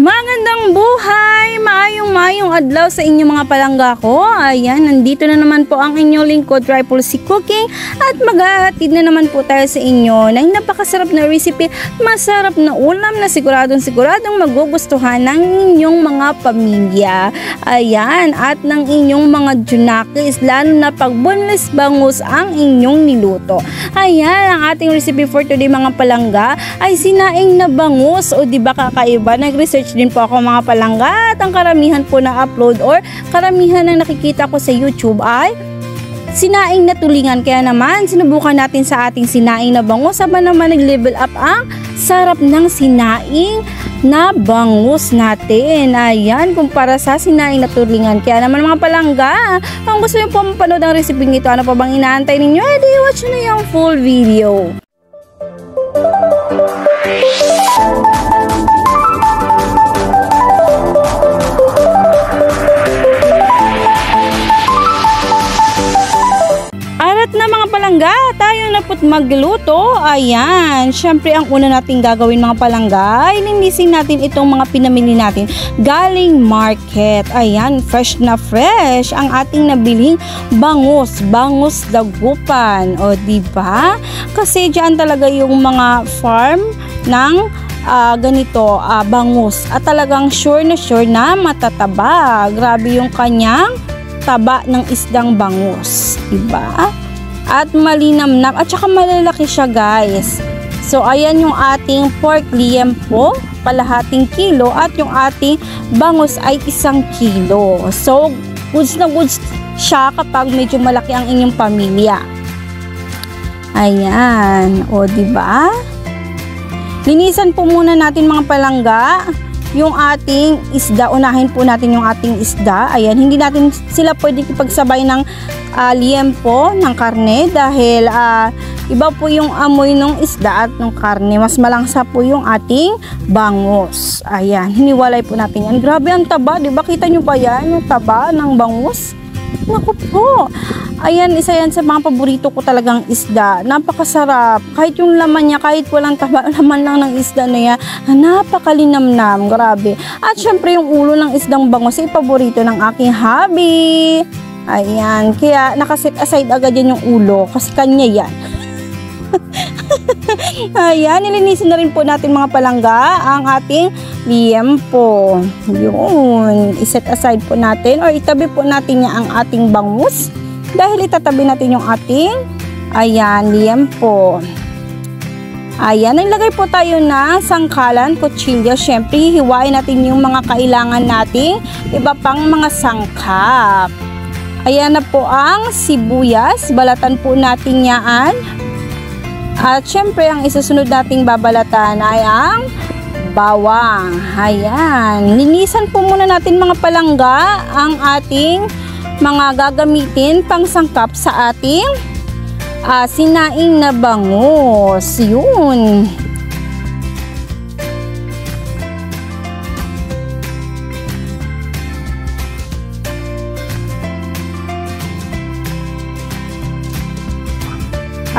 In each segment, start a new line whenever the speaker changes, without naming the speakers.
Magandang buhay! Maayong adlaw sa inyong mga palangga ko. Ayan, nandito na naman po ang inyong lingkod, Tripple C Cooking. At maghahatid na naman po tayo sa inyo ng napakasarap na recipe, masarap na ulam na siguradong magugustuhan ng inyong mga pamilya. Ayan, at ng inyong mga junakis, lalo na pag boneless bangus ang inyong niluto. Ayan, ang ating recipe for today mga palangga ay sinaing na bangus. O diba kakaiba? Nag-research din po ako mga palangga at ang karamihan po na upload or karamihan ng nakikita ko sa YouTube ay sinaing na tulingan. Kaya naman sinubukan natin sa ating sinaing na bangus, sabay naman nag-level up ang sarap ng sinaing na bangus natin. Ayan, kumpara sa sinaing na tulingan. Kaya naman mga palangga, kung gusto nyo po mapanood ang recipe nito, ano pa bang inaantay ninyo? Watch nyo na yung full video. Arat na mga palangga, tayo na po't magluto. Ayan, syempre ang una nating gagawin mga palangga ay linisin natin itong mga pinamili natin galing market. Ayan, fresh na fresh ang ating nabiling bangus dagupan. O diba? Kasi dyan talaga yung mga farm ng ganito, bangus. At talagang sure na matataba. Grabe yung kanyang taba ng isdang bangus, diba? At malinamnam at saka malalaki siya guys. So ayan yung ating pork liempo, kalahating kilo, at yung ating bangus ay 1 kilo. So goods na goods siya kapag medyo malaki ang inyong pamilya. Ayan, o diba? Linisan po muna natin mga palangga yung ating isda. Unahin po natin yung ating isda. Ayan, hindi natin sila pwede ipagsabay ng liempo ng karne dahil iba po yung amoy ng isda at ng karne. Mas malangsa po yung ating bangus. Ayan, hiniwalay po natin yan. Grabe ang taba, diba? Kita nyo ba yan? Yung taba ng bangus? Naku po. Ayan, isa yan sa mga paborito ko talagang isda. Napakasarap. Kahit yung laman niya, kahit walang taba, laman lang ng isda na yan, napakalinamnam. Grabe. At syempre yung ulo ng isdang bangus ay paborito ng aking hubby. Ayan. Kaya nakaset aside agad yan yung ulo kasi kanya yan. Ayan, nilinisin na rin po natin mga palangga ang ating liempo. Yun. Iset aside po natin or itabi po natin niya ang ating bangus. Dahil itatabi natin yung ating, ayan, liempo. Ayan, naglagay po tayo ng sangkalan, kutsilyo. Siyempre, hiwain natin yung mga kailangan nating iba pang mga sangkap. Ayan na po ang sibuyas. Balatan po natin yan. At siyempre, ang isusunod nating babalatan ay ang bawang. Ayan. Linisan po muna natin mga palangga ang ating mga gagamitin pang sangkap sa ating sinaing na bangus. Yun.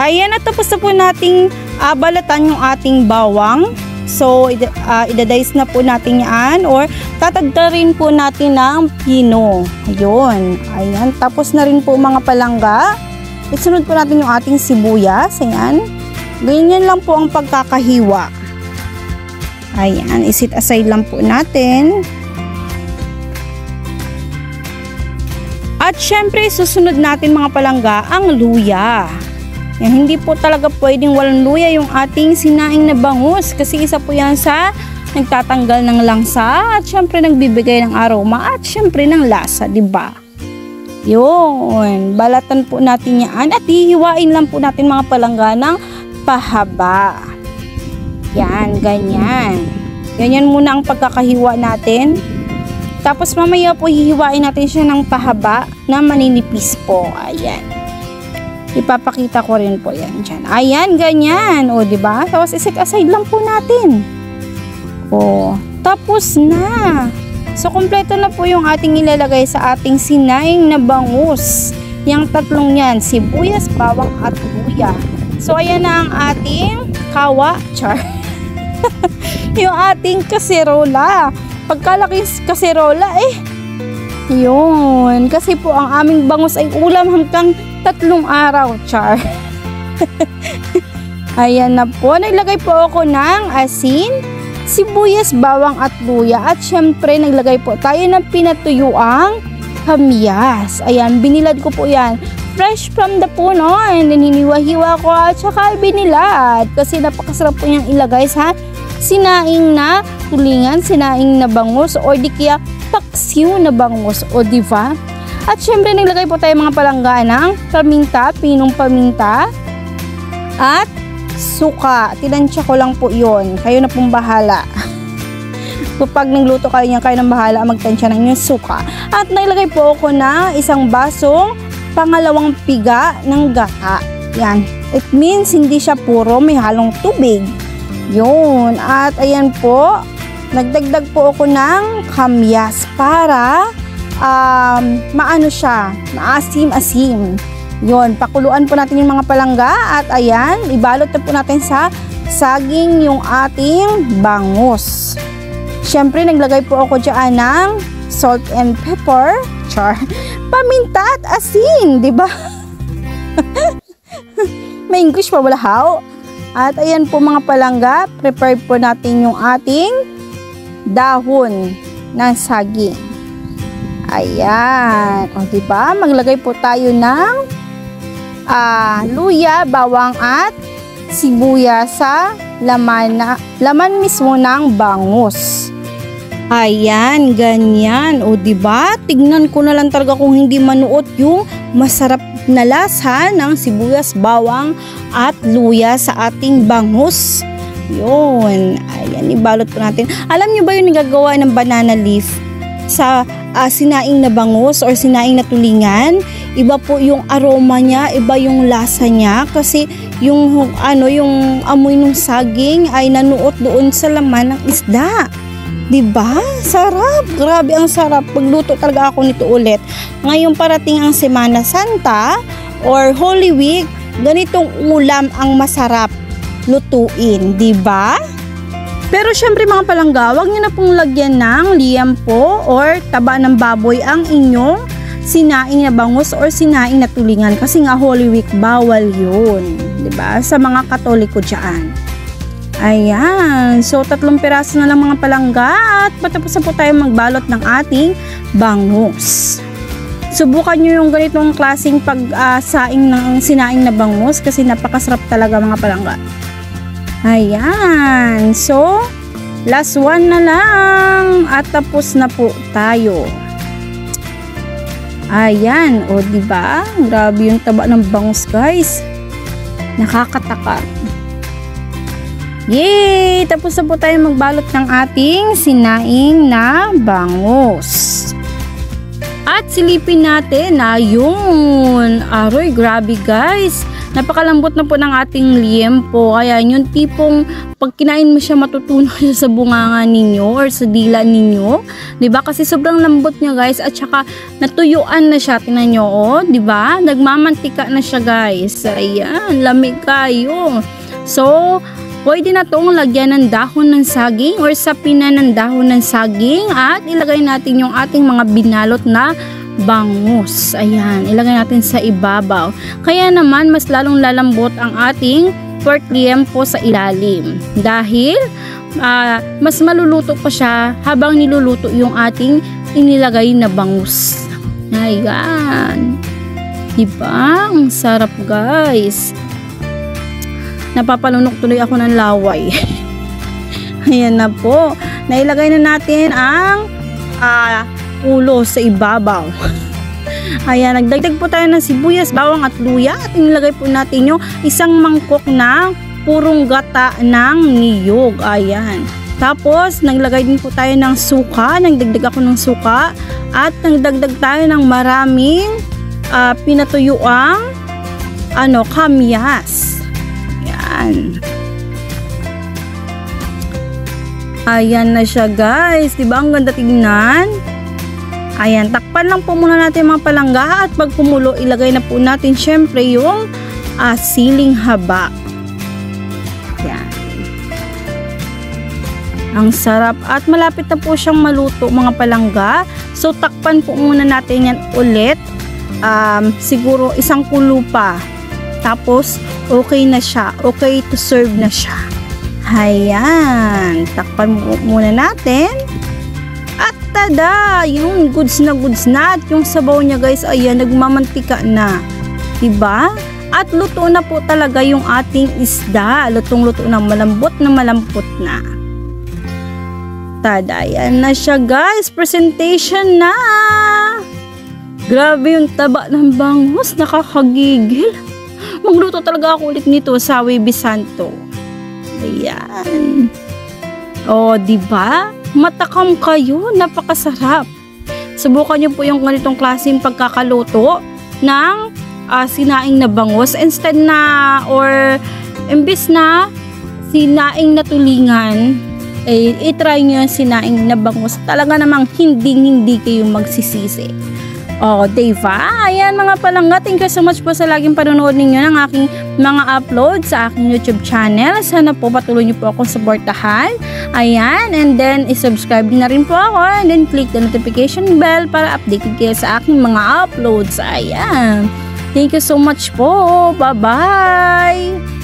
Ayan, at tapos na po nating balatan yung ating bawang. So, idadice na po natin yan or tatagdarin po natin ng pino. Ayun. Ayan. Tapos na rin po mga palangga. Isunod po natin yung ating sibuyas. Ayan. Ganyan lang po ang pagkakahiwa. Ayan. Isit aside lang po natin. At syempre, susunod natin mga palangga ang luya. Yan, hindi po talaga pwedeng walang luya yung ating sinaing na bangus kasi isa po yan sa nagtatanggal ng langsa at syempre nagbibigay ng aroma at syempre ng lasa, diba? Yun, balatan po natin yan at hihiwain lang po natin mga palangga ng pahaba. Yan, ganyan. Ganyan muna ang pagkakahiwa natin. Tapos mamaya po hihiwain natin siya ng pahaba na maninipis po. Ayan. Ipapakita ko rin po yan dyan. Ayan, ganyan. O, diba? Tapos iset aside lang po natin. O, tapos na. So, kompleto na po yung ating ilalagay sa ating sinaing na bangus. Yang tatlong yan, sibuyas, bawang at luya. So, ayan na ang ating kawa. Char. Yung ating kaserola. pagkalaki kaserola yun. Kasi po ang aming bangus ay ulam hanggang 3 araw, char. Ayan na po. Naglagay po ako ng asin, sibuyas, bawang at luya. At syempre, naglagay po tayo ng pinatuyuang kamyas. Ayan, binilad ko po yan. Fresh from the puno. And then, hiniwa-hiwa ko at saka binilad. Kasi napakasarap po niyang ilagay sa sinaing na tulingan, sinaing na bangus, o di kaya paksiw na bangus. O diba? At syempre, naglagay po tayo mga palangga ng paminta, pinong paminta, at suka. Tinansya ko lang po yun. Kayo na pong bahala. Kapag nagluto kayo niya, kayo nang bahala magtansya ng yung suka. At nailagay po ako na isang basong pangalawang piga ng gata. Yan. It means hindi siya puro, may halong tubig. Yun. At ayan po, nagdagdag po ako ng kamyas para maano siya, maasim-asim. Yun, pakuluan po natin yung mga palangga at ayan, ibalot na po natin sa saging yung ating bangus. Siyempre, naglagay po ako dyan ng salt and pepper, char, paminta at asin, di ba? May English pa wala how? At ayan po mga palangga, prepare po natin yung ating dahon ng saging. Ayan, o di ba? Maglagay po tayo ng luya, bawang at sibuyas sa laman mismo ng bangus. Ayan, ganyan. O diba? Tignan ko na lang talaga kung hindi manuot yung masarap na lasa ng sibuyas, bawang at luya sa ating bangus. Yun. Ayan, ibalot po natin. Alam nyo ba yung nagagawa ng banana leaf sa sinaing na bangus or sinaing na tulingan? Iba po yung aroma niya, iba yung lasa niya kasi yung yung amoy ng saging ay nanuot doon sa laman ng isda. 'Di ba? Sarap. Grabe ang sarap. Pagluto talaga ako nito ulit. Ngayong parating ang Semana Santa or Holy Week, ganitong ulam ang masarap lutuin, 'di ba? Pero syempre mga palangga, huwag niyo na pong lagyan ng liempo or taba ng baboy ang inyong sinaing na bangus or sinaing na tulingan kasi nga Holy Week bawal yun, 'di ba? Sa mga Katoliko diyan. Ayan, so 3 piraso na lang mga palangga at patapos na po tayo magbalot ng ating bangus. Subukan nyo yung ganitong klaseng pagsaing ng sinaing na bangus kasi napakasarap talaga mga palangga. Ayan, so last one na lang at tapos na po tayo. Ayan, o diba? Grabe yung taba ng bangus guys. Nakakatakam. Yay! Tapos na po tayo magbalot ng ating sinaing na bangus. At silipin natin na yun. Aroy, grabe guys. Napakalambot na po ng ating liempo. Kaya yung tipong pag kinain mo siya matutunaw sa bunganga ninyo or sa dila ninyo. 'Di ba? Kasi sobrang lambot niya guys at saka natuyuan na siya. Tingnan niyo oh, 'di ba? Nagmamantika na siya guys. Ayan, lamig kayo. So, pwede na tong lagyan ng dahon ng saging or sapinan ng dahon ng saging at ilagay natin yung ating mga binalot na bangus. Ayan, ilagay natin sa ibabaw. Kaya naman, mas lalong lalambot ang ating pork liempo sa ilalim. Dahil, mas maluluto pa siya habang niluluto yung ating inilagay na bangus. Ayan. Diba? Ang sarap guys. Napapalunok tuloy ako ng laway. Ayan na po. Nailagay na natin ang ulo sa ibabaw. Ayan, nagdagdag po tayo ng sibuyas, bawang at luya at inilagay po natin yung isang mangkok ng purong gata ng niyog. Ayan. Tapos, naglagay din po tayo ng suka. Nagdagdag ako ng suka at nagdagdag tayo ng maraming pinatuyuang kamyas. Ayan. Ayan na siya guys. Diba ang ganda tignan? Ayan, takpan lang po muna natin mga palangga at pag kumulo, ilagay na po natin syempre yung siling haba. Ayan. Ang sarap at malapit na po siyang maluto mga palangga. So takpan po muna natin yan ulit. Siguro isang kulo pa. Tapos okay na siya. Okay to serve na siya. Ayan. Takpan muna natin. At tada! Yung goods na. At yung sabaw niya guys, ayan, nagmamantika na. Diba? At luto na po talaga yung ating isda. Lutong-luto na, malambot na. Tada, yan na siya guys. Presentation na. Grabe yung taba ng bangus. Nakakagigil. Magluto talaga ako ulit nito sa Webby Santo. Ayan. O, diba? Matakam kayo. Napakasarap. Subukan nyo po yung ganitong klaseng pagkakaluto ng sinaing na bangus instead na imbis na sinaing na tulingan, i-try nyo yung sinaing na bangus. Talaga namang hindi kayo magsisisi. Diba? Ayan mga palangga, thank you so much po sa laging panonood ninyo ng aking mga upload sa aking YouTube channel. Sana po patuloy nyo po akong supportahan. Ayan, and then isubscribe na rin po ako and then click the notification bell para updated kayo sa aking mga uploads. Ayan. Thank you so much po. Bye-bye!